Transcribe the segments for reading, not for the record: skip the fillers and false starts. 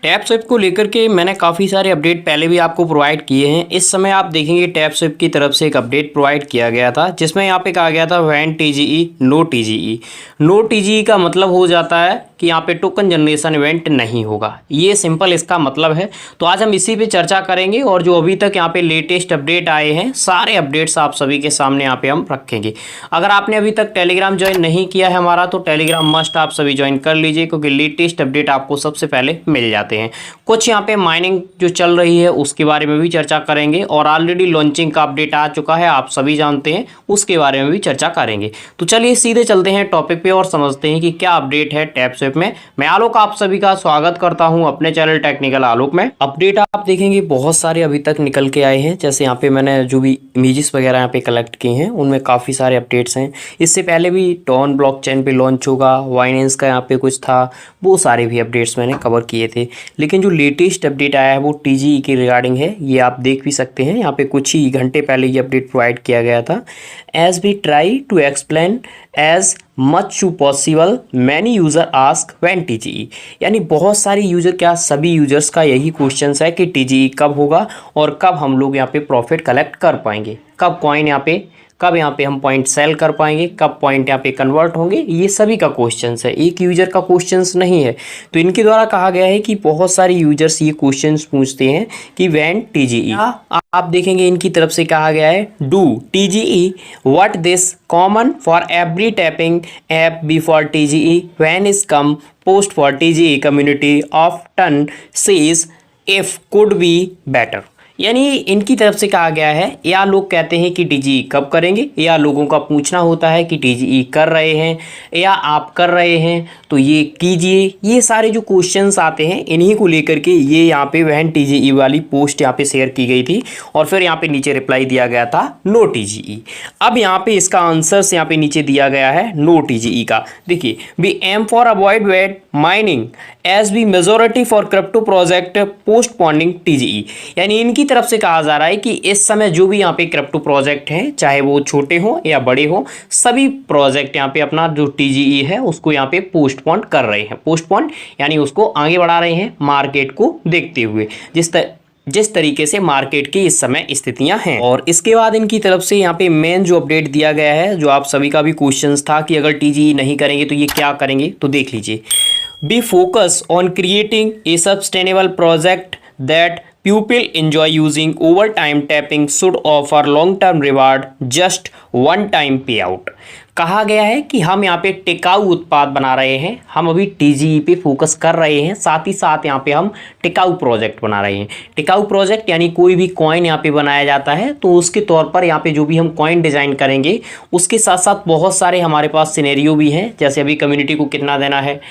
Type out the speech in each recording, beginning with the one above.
Tap sweep को लेकर के मैंने काफ़ी सारे अपडेट पहले भी आपको प्रोवाइड किए हैं। इस समय आप देखेंगे टैप स्विप की तरफ से एक अपडेट प्रोवाइड किया गया था जिसमें यहाँ पे कहा गया था व्हेन टीजीई नो टीजीई। नो टीजीई का मतलब हो जाता है कि यहाँ पे टोकन जनरेशन इवेंट नहीं होगा। ये सिंपल इसका मतलब है। तो आज हम इसी पे चर्चा करेंगे और जो अभी तक यहाँ पे लेटेस्ट अपडेट आए हैं सारे अपडेट्स आप सभी के सामने यहाँ पे हम रखेंगे। अगर आपने अभी तक टेलीग्राम ज्वाइन नहीं किया है हमारा तो टेलीग्राम मस्ट आप सभी ज्वाइन कर लीजिए, क्योंकि लेटेस्ट अपडेट आपको सबसे पहले मिल जाते हैं। कुछ यहाँ पे माइनिंग जो चल रही है उसके बारे में भी चर्चा करेंगे और ऑलरेडी लॉन्चिंग का अपडेट आ चुका है, आप सभी जानते हैं, उसके बारे में भी चर्चा करेंगे। तो चलिए सीधे चलते हैं टॉपिक पे और समझते हैं कि क्या अपडेट है टैप स्विप में। मैं आलोक आप सभी का स्वागत करता हूं अपने चैनल टेक्निकल आलोक में। अपडेट आप देखेंगे बहुत सारे अभी तक निकल के आए हैं। जैसे यहाँ पे मैंने जो भी इमेजेस वगैरह यहाँ पे कलेक्ट किए हैं उनमें काफ़ी सारे अपडेट्स हैं। इससे पहले भी टॉन ब्लॉकचेन पे लॉन्च होगा, बाइनेंस का यहाँ पे कुछ था, वो सारे भी अपडेट्स मैंने कवर किए थे। लेकिन जो लेटेस्ट अपडेट आया है वो टीजीई के रिगार्डिंग है। ये आप देख भी सकते हैं, यहाँ पे कुछ ही घंटे पहले ये अपडेट प्रोवाइड किया गया था। As we try to explain as much to possible many user ask when TGE, यानी बहुत सारे यूज़र, क्या सभी यूजर्स का यही क्वेश्चन है कि टीजीई कब होगा और कब हम लोग यहाँ पे प्रॉफिट कलेक्ट कर पाएंगे, कब कॉइन कब यहाँ पे हम पॉइंट सेल कर पाएंगे, कब पॉइंट यहाँ पे कन्वर्ट होंगे। ये सभी का क्वेश्चंस है, एक यूजर का क्वेश्चंस नहीं है। तो इनके द्वारा कहा गया है कि बहुत सारे यूजर्स ये क्वेश्चंस पूछते हैं कि व्हेन टीजीई। आप देखेंगे इनकी तरफ से कहा गया है do TGE what this common for every tapping app before TGE when is come post for TGE community of ton says if could be better. यानी इनकी तरफ से कहा गया है, या लोग कहते हैं कि टीजीई कब करेंगे, या लोगों का पूछना होता है कि टीजीई कर रहे हैं या आप कर रहे हैं तो ये कीजिए। ये सारे जो क्वेश्चंस आते हैं इन्हीं को लेकर के ये यहाँ पे व्हेन टीजीई वाली पोस्ट यहाँ पे शेयर की गई थी और फिर यहाँ पे नीचे रिप्लाई दिया गया था नो टीजीई। अब यहाँ पे इसका आंसर्स यहाँ पे नीचे दिया गया है नो टीजीई का। देखिए, we aim for avoid wet mining as be majority for crypto project postponing TGE. यानी इनकी तरफ से कहा जा रहा है कि इस समय जो भी यहाँ पे क्रिप्टो प्रोजेक्ट हैं, चाहे वो छोटे हों या बड़े हों, सभी प्रोजेक्ट यहाँ पे अपना जो टीजीई है उसको यहाँ पे पोस्टपोन कर रहे हैं। पोस्टपोन यानी उसको आगे बढ़ा रहे हैं मार्केट को देखते हुए, जिस तरीके से मार्केट की इस समय स्थितियां हैं। और इसके बाद इनकी तरफ से यहाँ पे मेन जो अपडेट दिया गया है, जो आप सभी का भी क्वेश्चंस था कि अगर टीजीई नहीं करेंगे तो ये क्या करेंगे, तो देख लीजिए। B focus on creating a sustainable project that people enjoy using over time tapping should offer long term reward just one time payout। कहा गया है कि हम यहाँ पे टिकाऊ उत्पाद बना रहे हैं, हम अभी टीजीई पे फोकस कर रहे हैं, साथ ही साथ यहाँ पे हम टिकाऊ प्रोजेक्ट बना रहे हैं। टिकाऊ प्रोजेक्ट यानी कोई भी कॉइन यहाँ पे बनाया जाता है तो उसके तौर पर यहाँ पे जो भी हम कॉइन डिज़ाइन करेंगे उसके साथ साथ बहुत सारे हमारे पास सिनेरियो भी हैं, जैसे अभी कम्युनिटी को कितना देना है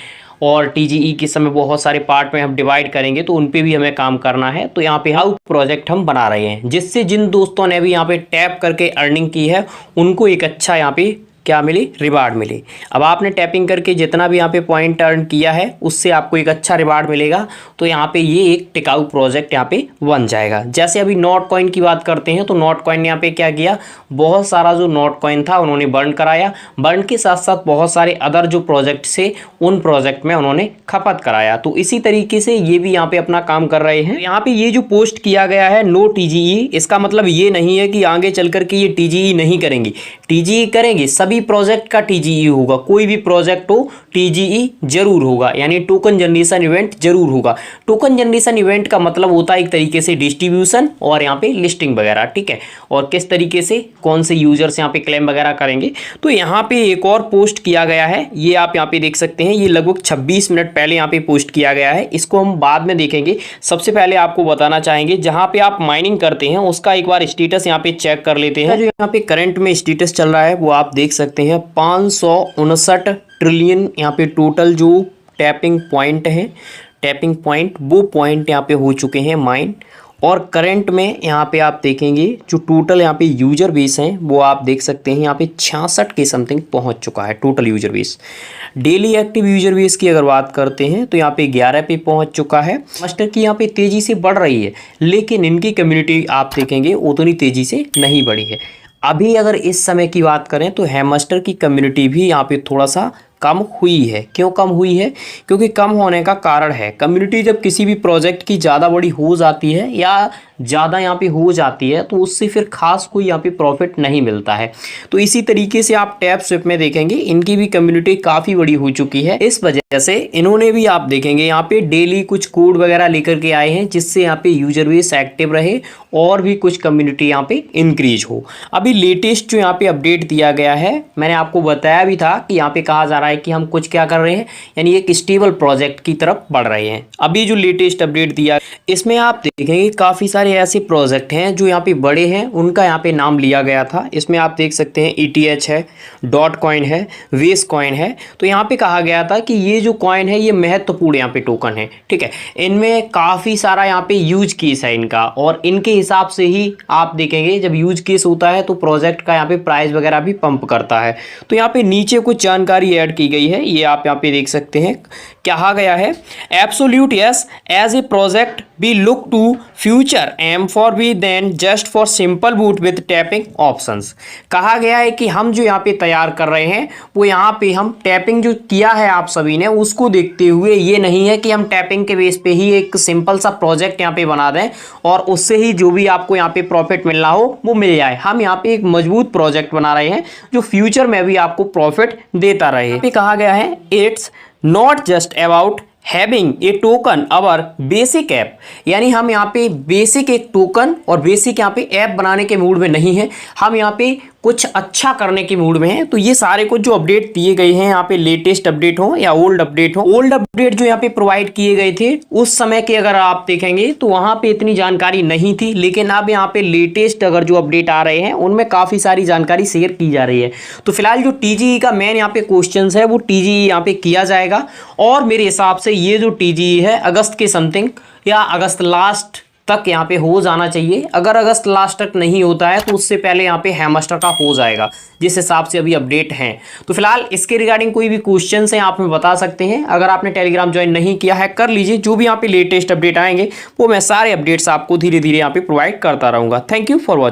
और टीजीई के समय बहुत सारे पार्ट में हम डिवाइड करेंगे तो उन पे भी हमें काम करना है। तो यहाँ पे हाउ प्रोजेक्ट हम बना रहे हैं, जिससे जिन दोस्तों ने भी यहाँ पे टैप करके अर्निंग की है उनको एक अच्छा यहाँ पे क्या मिले, रिवार्ड मिले। अब आपने टैपिंग करके जितना भी यहाँ पे पॉइंट अर्न किया है उससे आपको एक अच्छा रिवार्ड मिलेगा। तो यहाँ पे ये एक टिकाऊ प्रोजेक्ट यहाँ पे बन जाएगा। जैसे अभी नॉट कॉइन की बात करते हैं तो नॉट कॉइन ने यहाँ पे क्या किया, बहुत सारा जो नॉट कॉइन था उन्होंने बर्न कराया, बर्न के साथ साथ बहुत सारे अदर जो प्रोजेक्ट से उन प्रोजेक्ट में उन्होंने खपत कराया। तो इसी तरीके से ये भी यहाँ पे अपना काम कर रहे हैं। यहाँ पे ये जो पोस्ट किया गया है नो टीजीई, इसका मतलब ये नहीं है कि आगे चल करके ये टीजीई नहीं करेंगे, टीजीई करेंगे। सभी प्रोजेक्ट का टीजीई होगा, कोई भी प्रोजेक्ट हो टीजीई जरूर होगा, यानी टोकन जनरेशन इवेंट जरूर होगा। टोकन जनरेशन इवेंट का मतलब होता है एक तरीके से डिस्ट्रीब्यूशन और यहाँ पे लिस्टिंग वगैरह, ठीक है। और किस तरीके से कौन से यूजर्स यहाँ पे क्लेम वगैरह करेंगे। तो यहाँ पे एक और पोस्ट किया गया है, ये आप यहाँ पे देख सकते हैं, ये लगभग 26 मिनट पहले यहाँ पे पोस्ट किया गया है। इसको हम बाद में देखेंगे। सबसे पहले आपको बताना चाहेंगे जहाँ पे आप माइनिंग करते हैं उसका एक बार स्टेटस यहाँ पे चेक कर लेते हैं। जो यहाँ पे करंट में स्टेटस चल रहा है वो आप देख सकते हैं, 559 ट्रिलियन यहाँ पे टोटल जो टैपिंग पॉइंट है, टैपिंग पॉइंट वो पॉइंट यहाँ पे हो चुके हैं माइन। और करंट में यहाँ पे आप देखेंगे जो टोटल यहाँ पे यूजर बेस हैं वो आप देख सकते हैं यहाँ पे 66 के समथिंग पहुँच चुका है total user base. Daily active user base की अगर बात करते हैं तो यहाँ पे 11 पे पहुँच चुका है। मास्टर की यहाँ पे तेज़ी से बढ़ रही है, लेकिन इनकी कम्युनिटी आप देखेंगे उतनी तेज़ी से नहीं बढ़ी है। अभी अगर इस समय की बात करें तो हैमस्टर की कम्युनिटी भी यहाँ पे थोड़ा सा कम हुई है। क्यों कम हुई है? क्योंकि कम होने का कारण है कम्युनिटी जब किसी भी प्रोजेक्ट की ज़्यादा बड़ी हो जाती है या ज़्यादा यहाँ पे हो जाती है तो उससे फिर खास कोई यहाँ पे प्रॉफिट नहीं मिलता है। तो इसी तरीके से आप टैप स्विप में देखेंगे इनकी भी कम्युनिटी काफ़ी बड़ी हो चुकी है। इस वजह से इन्होंने भी आप देखेंगे यहाँ पे डेली कुछ कोड वगैरह लेकर के आए हैं जिससे यहाँ पे यूजर बेस एक्टिव रहे और भी कुछ कम्युनिटी यहाँ पे इंक्रीज हो। अभी लेटेस्ट जो यहाँ पे अपडेट दिया गया है, मैंने आपको बताया भी था कि यहाँ पे कहा जा रहा है कि हम कुछ क्या कर रहे हैं, यानी एक स्टेबल प्रोजेक्ट की तरफ बढ़ रहे हैं। अभी जो लेटेस्ट अपडेट दिया इसमें आप देखेंगे काफ़ी सारे ऐसे प्रोजेक्ट हैं जो यहाँ पे बड़े हैं, उनका यहाँ पे नाम लिया गया था। इसमें आप देख सकते हैं ETH है, डॉट कॉइन है, वेस कॉइन है। तो यहाँ पे कहा गया था कि ये जो कॉइन है ये महत्वपूर्ण यहाँ पे टोकन है, ठीक है। इनमें काफ़ी सारा यहाँ पे यूज केस है इनका, और इनके हिसाब से ही आप देखेंगे जब यूज केस होता है तो प्रोजेक्ट का यहाँ पे प्राइस वगैरह भी पंप करता है। तो यहाँ पे नीचे कुछ जानकारी ऐड की गई है, ये आप यहाँ पे देख सकते हैं। कहा गया है absolute yes as a project we look to future M for B then just for simple boot with tapping options. कहा गया है कि हम जो यहाँ पे तैयार कर रहे हैं वो यहाँ पे हम टैपिंग जो किया है आप सभी ने उसको देखते हुए, ये नहीं है कि हम टैपिंग के बेस पे ही एक सिंपल सा प्रोजेक्ट यहाँ पे बना दें और उससे ही जो भी आपको यहाँ पे प्रॉफिट मिलना हो वो मिल जाए। हम यहाँ पे एक मजबूत प्रोजेक्ट बना रहे हैं जो फ्यूचर में भी आपको प्रॉफिट देता रहे। यहाँ पे कहा गया है it's not just about having A token our basic app, यानी हम यहाँ पे बेसिक एक टोकन और बेसिक यहाँ पे ऐप बनाने के मूड में नहीं है, हम यहाँ पे कुछ अच्छा करने की मूड में हैं। तो ये सारे कुछ जो अपडेट दिए गए हैं यहाँ पे, लेटेस्ट अपडेट हो या ओल्ड अपडेट हो, ओल्ड अपडेट जो यहाँ पे प्रोवाइड किए गए थे उस समय के अगर आप देखेंगे तो वहाँ पे इतनी जानकारी नहीं थी, लेकिन अब यहाँ पे लेटेस्ट अगर जो अपडेट आ रहे हैं उनमें काफ़ी सारी जानकारी शेयर की जा रही है। तो फिलहाल जो TGE का मेन यहाँ पे क्वेश्चन है वो TGE यहाँ पे किया जाएगा, और मेरे हिसाब से ये जो TGE है अगस्त के समथिंग या अगस्त लास्ट तक यहाँ पे हो जाना चाहिए। अगर अगस्त लास्ट तक नहीं होता है तो उससे पहले यहाँ पे हैमस्टर का हो जाएगा, जिस हिसाब से अभी अपडेट हैं। तो फिलहाल इसके रिगार्डिंग कोई भी क्वेश्चन है आप हमें बता सकते हैं। अगर आपने टेलीग्राम ज्वाइन नहीं किया है कर लीजिए, जो भी यहाँ पे लेटेस्ट अपडेट आएंगे वो मैं सारे अपडेट्स आपको धीरे धीरे यहाँ पे प्रोवाइड करता रहूँगा। Thank you for watching.